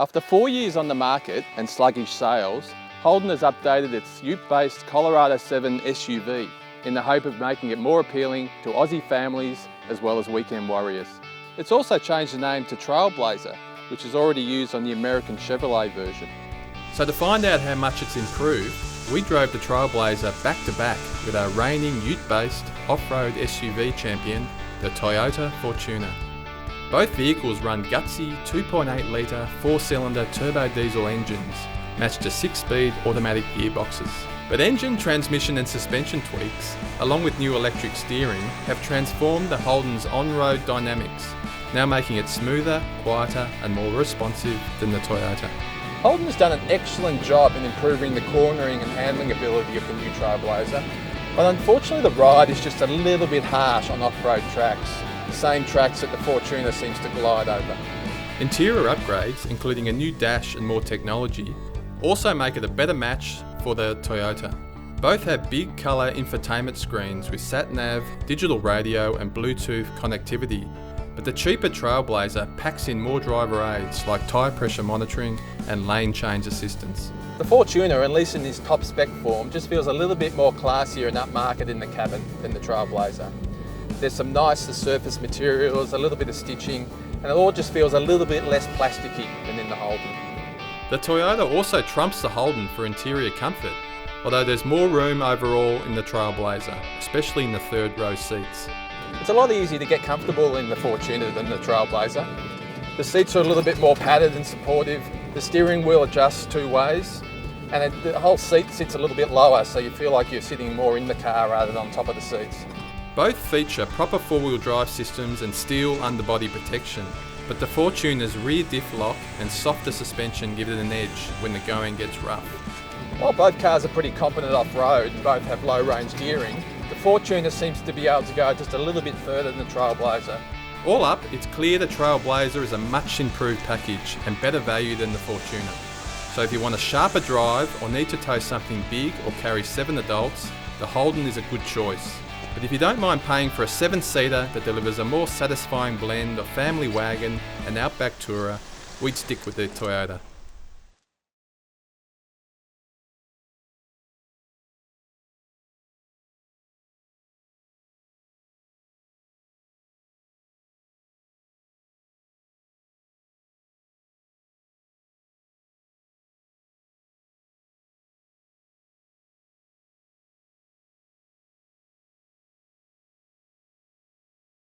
After 4 years on the market and sluggish sales, Holden has updated its ute-based Colorado 7 SUV in the hope of making it more appealing to Aussie families as well as weekend warriors. It's also changed the name to Trailblazer, which is already used on the American Chevrolet version. So to find out how much it's improved, we drove the Trailblazer back to back with our reigning ute-based off-road SUV champion, the Toyota Fortuner. Both vehicles run gutsy 2.8 litre 4-cylinder turbo diesel engines, matched to 6-speed automatic gearboxes. But engine, transmission and suspension tweaks, along with new electric steering, have transformed the Holden's on-road dynamics, now making it smoother, quieter and more responsive than the Toyota. Holden has done an excellent job in improving the cornering and handling ability of the new Trailblazer, but unfortunately the ride is just a little bit harsh on off-road tracks, the same tracks that the Fortuner seems to glide over. Interior upgrades, including a new dash and more technology, also make it a better match for the Toyota. Both have big colour infotainment screens with sat-nav, digital radio and Bluetooth connectivity, but the cheaper Trailblazer packs in more driver aids like tyre pressure monitoring and lane change assistance. The Fortuner, at least in this top spec form, just feels a little bit more classier and upmarket in the cabin than the Trailblazer. There's some nice surface materials, a little bit of stitching, and it all just feels a little bit less plasticky than in the Holden. The Toyota also trumps the Holden for interior comfort, although there's more room overall in the Trailblazer, especially in the third row seats. It's a lot easier to get comfortable in the Fortuner than the Trailblazer. The seats are a little bit more padded and supportive, the steering wheel adjusts two ways, and the whole seat sits a little bit lower so you feel like you're sitting more in the car rather than on top of the seats. Both feature proper four-wheel drive systems and steel underbody protection, but the Fortuner's rear diff lock and softer suspension give it an edge when the going gets rough. While both cars are pretty competent off-road and both have low-range steering, the Fortuner seems to be able to go just a little bit further than the Trailblazer. All up, it's clear the Trailblazer is a much improved package and better value than the Fortuner. So if you want a sharper drive or need to tow something big or carry 7 adults, the Holden is a good choice. But if you don't mind paying for a 7-seater that delivers a more satisfying blend of family wagon and outback tourer, we'd stick with the Toyota.